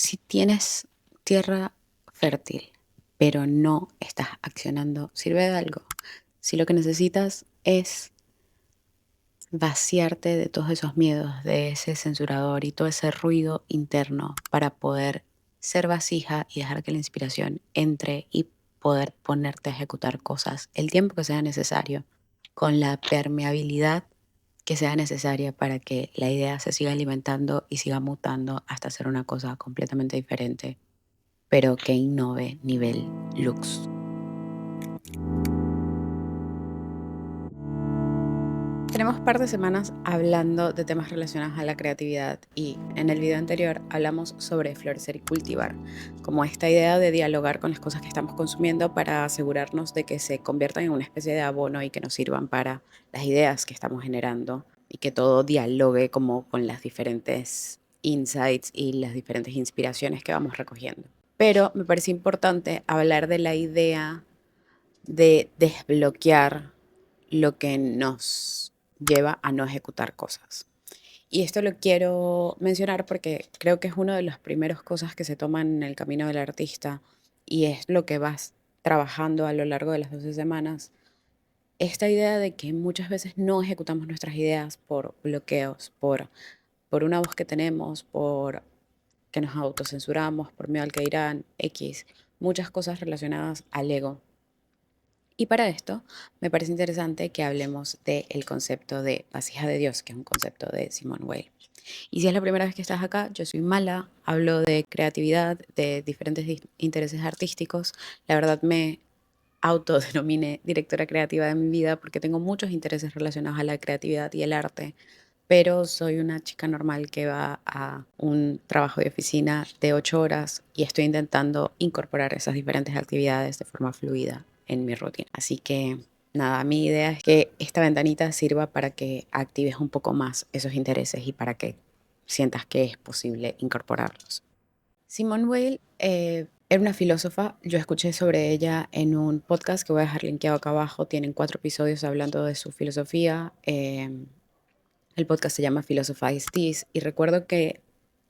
Si tienes tierra fértil, pero no estás accionando, ¿sirve de algo? Si lo que necesitas es vaciarte de todos esos miedos, de ese censurador y todo ese ruido interno para poder ser vasija y dejar que la inspiración entre y poder ponerte a ejecutar cosas el tiempo que sea necesario, con la permeabilidad que sea necesaria para que la idea se siga alimentando y siga mutando hasta ser una cosa completamente diferente, pero que innove nivel lux. Tenemos un par de semanas hablando de temas relacionados a la creatividad y en el video anterior hablamos sobre florecer y cultivar, como esta idea de dialogar con las cosas que estamos consumiendo para asegurarnos de que se conviertan en una especie de abono y que nos sirvan para las ideas que estamos generando y que todo dialogue como con las diferentes insights y las diferentes inspiraciones que vamos recogiendo. Pero me parece importante hablar de la idea de desbloquear lo que nos lleva a no ejecutar cosas. Y esto lo quiero mencionar porque creo que es una de las primeras cosas que se toman en el camino del artista y es lo que vas trabajando a lo largo de las 12 semanas. Esta idea de que muchas veces no ejecutamos nuestras ideas por bloqueos, por una voz que tenemos, por que nos autocensuramos, por miedo al que dirán, X, muchas cosas relacionadas al ego. Y para esto me parece interesante que hablemos del concepto de vasija de Dios, que es un concepto de Simone Weil. Y si es la primera vez que estás acá, yo soy Mala, hablo de creatividad, de diferentes intereses artísticos. La verdad me autodenominé directora creativa de mi vida porque tengo muchos intereses relacionados a la creatividad y el arte, pero soy una chica normal que va a un trabajo de oficina de 8 horas y estoy intentando incorporar esas diferentes actividades de forma fluida en mi rutina. Así que nada, mi idea es que esta ventanita sirva para que actives un poco más esos intereses y para que sientas que es posible incorporarlos. Simone Weil era una filósofa, yo escuché sobre ella en un podcast que voy a dejar linkeado acá abajo, tienen 4 episodios hablando de su filosofía. El podcast se llama Philosophize This y recuerdo que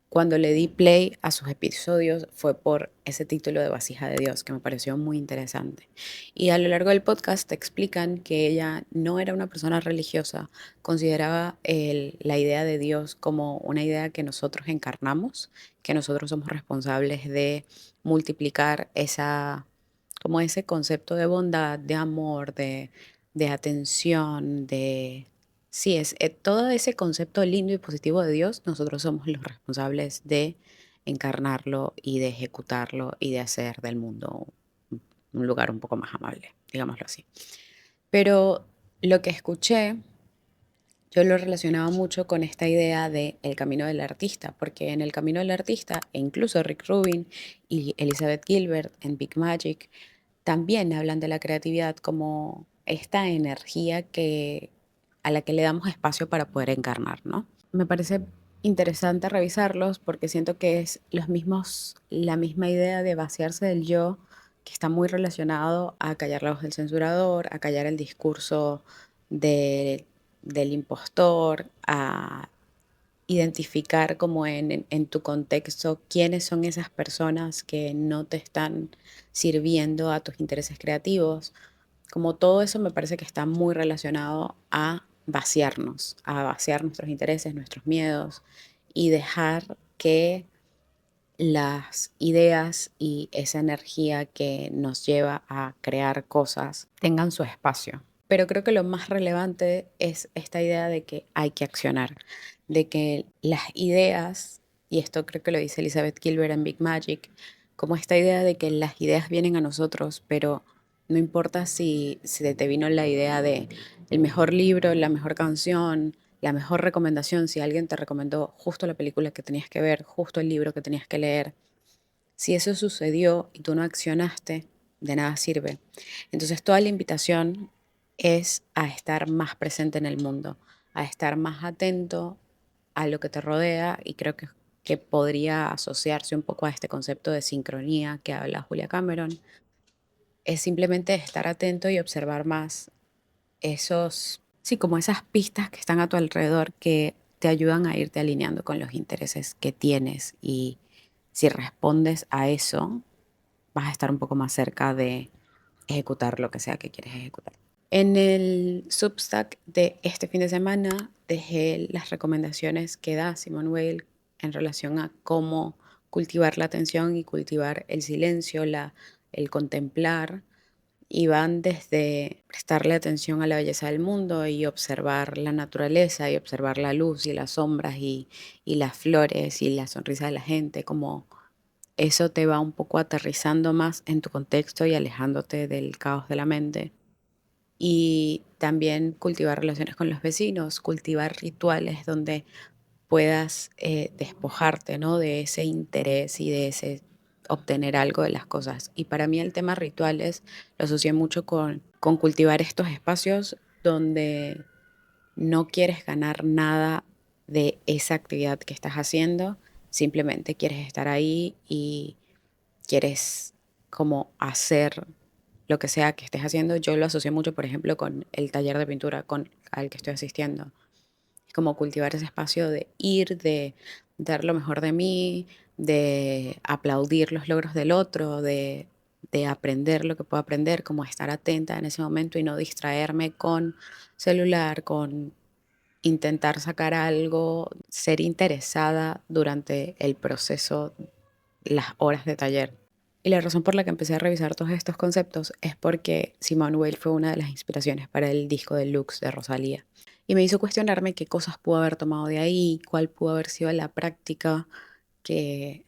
cuando le di play a sus episodios fue por ese título de Vasija de Dios que me pareció muy interesante. Y a lo largo del podcast te explican que ella no era una persona religiosa, consideraba la idea de Dios como una idea que nosotros encarnamos, que nosotros somos responsables de multiplicar como ese concepto de bondad, de amor, de atención, de... Sí, es todo ese concepto lindo y positivo de Dios, nosotros somos los responsables de encarnarlo y de ejecutarlo y de hacer del mundo un lugar un poco más amable, digámoslo así. Pero lo que escuché, yo lo relacionaba mucho con esta idea de el camino del artista, porque en el camino del artista, e incluso Rick Rubin y Elizabeth Gilbert en Big Magic, también hablan de la creatividad como esta energía a la que le damos espacio para poder encarnar, ¿no? Me parece interesante revisarlos porque siento que es la misma idea de vaciarse del yo, que está muy relacionado a callar la voz del censurador, a callar el discurso de- del impostor, a identificar como en tu contexto quiénes son esas personas que no te están sirviendo a tus intereses creativos. Como todo eso me parece que está muy relacionado a vaciar nuestros intereses, nuestros miedos y dejar que las ideas y esa energía que nos lleva a crear cosas tengan su espacio. Pero creo que lo más relevante es esta idea de que hay que accionar, de que las ideas, y esto creo que lo dice Elizabeth Gilbert en Big Magic, como esta idea de que las ideas vienen a nosotros, pero no importa si te vino la idea de el mejor libro, la mejor canción, la mejor recomendación, si alguien te recomendó justo la película que tenías que ver, justo el libro que tenías que leer, si eso sucedió y tú no accionaste, de nada sirve. Entonces toda la invitación es a estar más presente en el mundo, a estar más atento a lo que te rodea y creo que podría asociarse un poco a este concepto de sincronía que habla Julia Cameron. Es simplemente estar atento y observar más sí, como esas pistas que están a tu alrededor que te ayudan a irte alineando con los intereses que tienes y si respondes a eso, vas a estar un poco más cerca de ejecutar lo que sea que quieres ejecutar. En el Substack de este fin de semana dejé las recomendaciones que da Simone Weil en relación a cómo cultivar la atención y cultivar el silencio, el contemplar, y van desde prestarle atención a la belleza del mundo y observar la naturaleza y observar la luz y las sombras y las flores y la sonrisa de la gente, como eso te va un poco aterrizando más en tu contexto y alejándote del caos de la mente. Y también cultivar relaciones con los vecinos, cultivar rituales donde puedas despojarte, ¿no? De ese interés y de ese obtener algo de las cosas. Y para mí el tema rituales lo asocié mucho con cultivar estos espacios donde no quieres ganar nada de esa actividad que estás haciendo, simplemente quieres estar ahí y quieres como hacer lo que sea que estés haciendo. Yo lo asocié mucho, por ejemplo, con el taller de pintura al que estoy asistiendo. Es como cultivar ese espacio de ir, de dar lo mejor de mí, de aplaudir los logros del otro, de aprender lo que puedo aprender, como estar atenta en ese momento y no distraerme con celular, con intentar sacar algo, ser interesada durante el proceso, las horas de taller. Y la razón por la que empecé a revisar todos estos conceptos es porque Simone Weil fue una de las inspiraciones para el disco deluxe de Rosalía. Y me hizo cuestionarme qué cosas pudo haber tomado de ahí, cuál pudo haber sido la práctica que,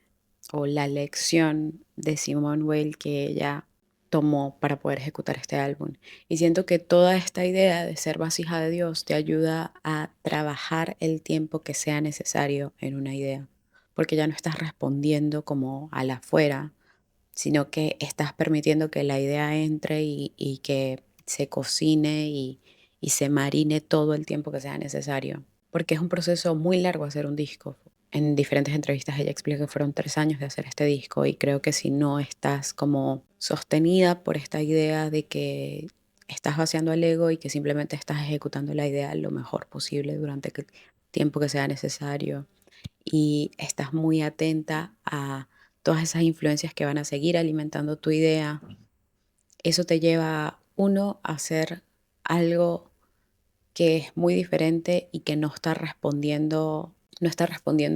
o la lección de Simone Weil que ella tomó para poder ejecutar este álbum. Y siento que toda esta idea de ser vasija de Dios te ayuda a trabajar el tiempo que sea necesario en una idea, porque ya no estás respondiendo como a la afuera, sino que estás permitiendo que la idea entre y que se cocine y se marine todo el tiempo que sea necesario, porque es un proceso muy largo hacer un disco. En diferentes entrevistas ella explica que fueron 3 años de hacer este disco y creo que si no estás como sostenida por esta idea de que estás vaciando al ego y que simplemente estás ejecutando la idea lo mejor posible durante el tiempo que sea necesario y estás muy atenta a todas esas influencias que van a seguir alimentando tu idea, eso te lleva, uno, a hacer algo que es muy diferente y que no está respondiendo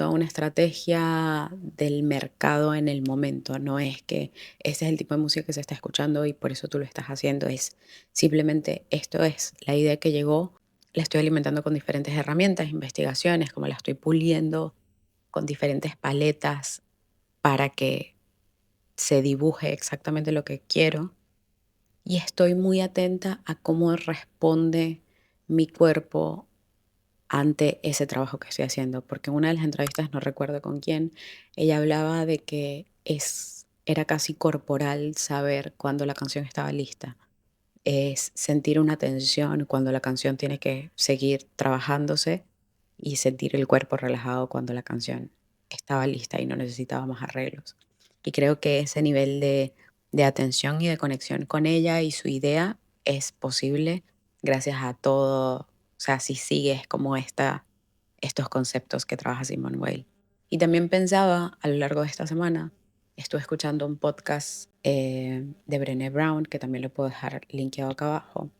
a una estrategia del mercado en el momento. No es que ese es el tipo de música que se está escuchando y por eso tú lo estás haciendo. Es simplemente esto es la idea que llegó, la estoy alimentando con diferentes herramientas, investigaciones, como la estoy puliendo con diferentes paletas para que se dibuje exactamente lo que quiero y estoy muy atenta a cómo responde mi cuerpo ante ese trabajo que estoy haciendo, porque en una de las entrevistas, no recuerdo con quién, ella hablaba de que era casi corporal saber cuando la canción estaba lista. Es sentir una tensión cuando la canción tiene que seguir trabajándose y sentir el cuerpo relajado cuando la canción estaba lista y no necesitaba más arreglos. Y creo que ese nivel de atención y de conexión con ella y su idea es posible gracias a todo, o sea, si sigues como estos conceptos que trabaja Simone Weil. Y también pensaba a lo largo de esta semana, estuve escuchando un podcast de Brené Brown, que también lo puedo dejar linkeado acá abajo,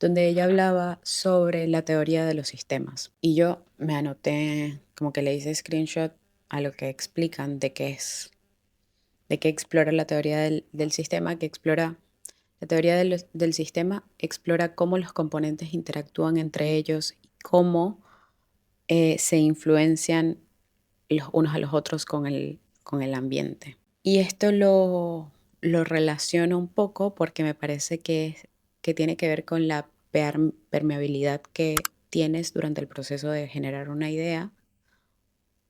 donde ella hablaba sobre la teoría de los sistemas. Y yo me anoté, como que le hice screenshot a lo que explican de qué explora la teoría del sistema, que explora la teoría del sistema, explora cómo los componentes interactúan entre ellos y cómo se influencian los unos a los otros con el ambiente. Y esto lo relaciono un poco porque me parece que tiene que ver con la permeabilidad que tienes durante el proceso de generar una idea,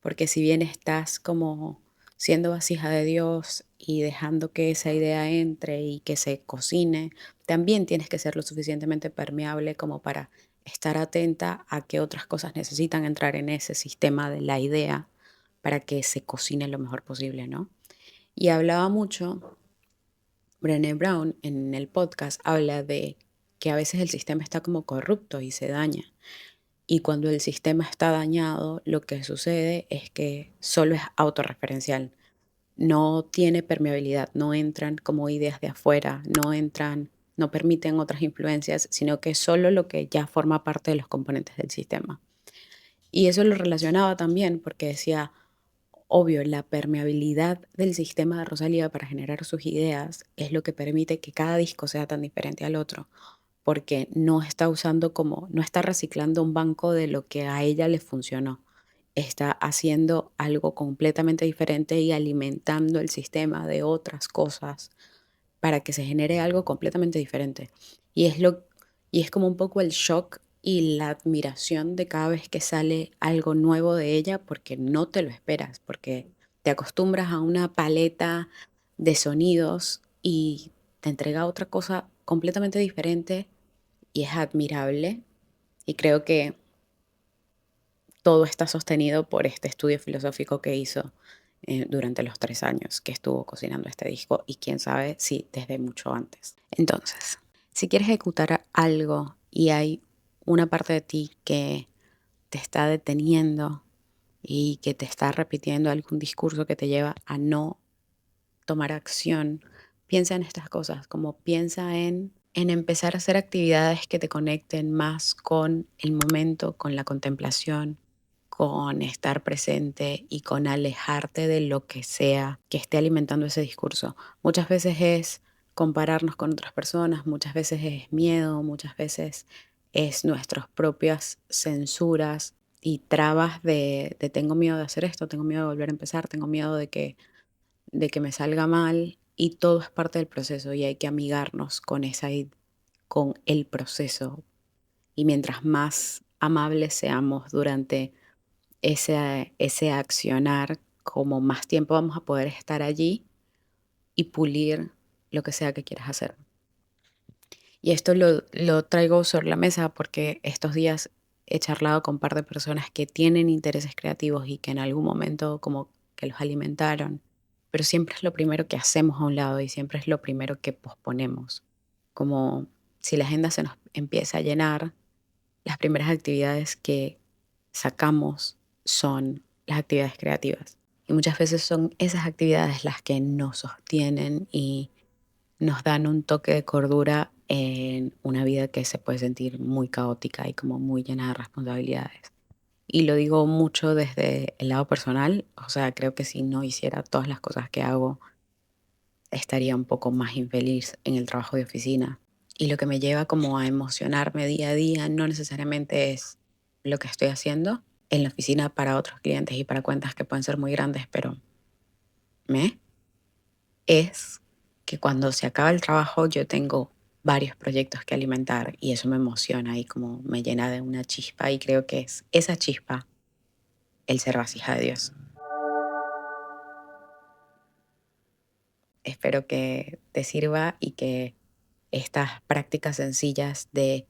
porque si bien estás como siendo vasija de Dios y dejando que esa idea entre y que se cocine, también tienes que ser lo suficientemente permeable como para estar atenta a qué otras cosas necesitan entrar en ese sistema de la idea para que se cocine lo mejor posible, ¿no? Y hablaba mucho, Brené Brown en el podcast habla de que a veces el sistema está como corrupto y se daña. Y cuando el sistema está dañado, lo que sucede es que solo es autorreferencial. no tiene permeabilidad, no entran como ideas de afuera, no permiten otras influencias, sino que solo lo que ya forma parte de los componentes del sistema. Y eso lo relacionaba también porque decía, obvio, la permeabilidad del sistema de Rosalía para generar sus ideas es lo que permite que cada disco sea tan diferente al otro, porque no está reciclando un banco de lo que a ella le funcionó. Está haciendo algo completamente diferente y alimentando el sistema de otras cosas para que se genere algo completamente diferente. Y es lo y es como un poco el shock y la admiración de cada vez que sale algo nuevo de ella, porque no te lo esperas, porque te acostumbras a una paleta de sonidos y te entrega otra cosa completamente diferente y es admirable. Y creo que todo está sostenido por este estudio filosófico que hizo durante los 3 años que estuvo cocinando este disco y quién sabe si desde mucho antes. Entonces, si quieres ejecutar algo y hay una parte de ti que te está deteniendo y que te está repitiendo algún discurso que te lleva a no tomar acción, piensa en estas cosas, como piensa en empezar a hacer actividades que te conecten más con el momento, con la contemplación, con estar presente y con alejarte de lo que sea que esté alimentando ese discurso. Muchas veces es compararnos con otras personas, muchas veces es miedo, muchas veces es nuestras propias censuras y trabas de tengo miedo de hacer esto, tengo miedo de volver a empezar, tengo miedo de que me salga mal y todo es parte del proceso y hay que amigarnos con con el proceso. Y mientras más amables seamos durante ese accionar, como más tiempo vamos a poder estar allí y pulir lo que sea que quieras hacer. Y esto lo traigo sobre la mesa porque estos días he charlado con un par de personas que tienen intereses creativos y que en algún momento como que los alimentaron, pero siempre es lo primero que hacemos a un lado y siempre es lo primero que posponemos. Como si la agenda se nos empieza a llenar, las primeras actividades que sacamos son las actividades creativas. Y muchas veces son esas actividades las que nos sostienen y nos dan un toque de cordura en una vida que se puede sentir muy caótica y como muy llena de responsabilidades. Y lo digo mucho desde el lado personal, o sea, creo que si no hiciera todas las cosas que hago, estaría un poco más infeliz en el trabajo de oficina. Y lo que me lleva como a emocionarme día a día no necesariamente es lo que estoy haciendo en la oficina para otros clientes y para cuentas que pueden ser muy grandes, pero me es que cuando se acaba el trabajo yo tengo varios proyectos que alimentar y eso me emociona y como me llena de una chispa y creo que es esa chispa el ser vasija de Dios. Espero que te sirva y que estas prácticas sencillas de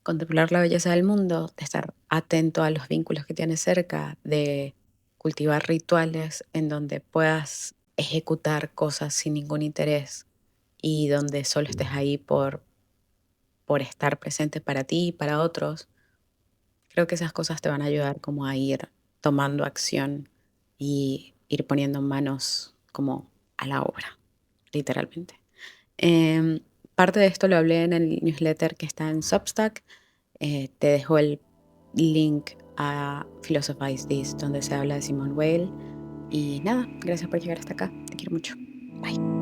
contemplar la belleza del mundo, de estar atento a los vínculos que tienes cerca, de cultivar rituales en donde puedas ejecutar cosas sin ningún interés y donde solo estés ahí por estar presente para ti y para otros, creo que esas cosas te van a ayudar como a ir tomando acción y ir poniendo manos como a la obra, literalmente. Em, Parte de esto lo hablé en el newsletter que está en Substack. Te dejo el link a Philosophize This, donde se habla de Simone Weil. Y nada, gracias por llegar hasta acá. Te quiero mucho. Bye.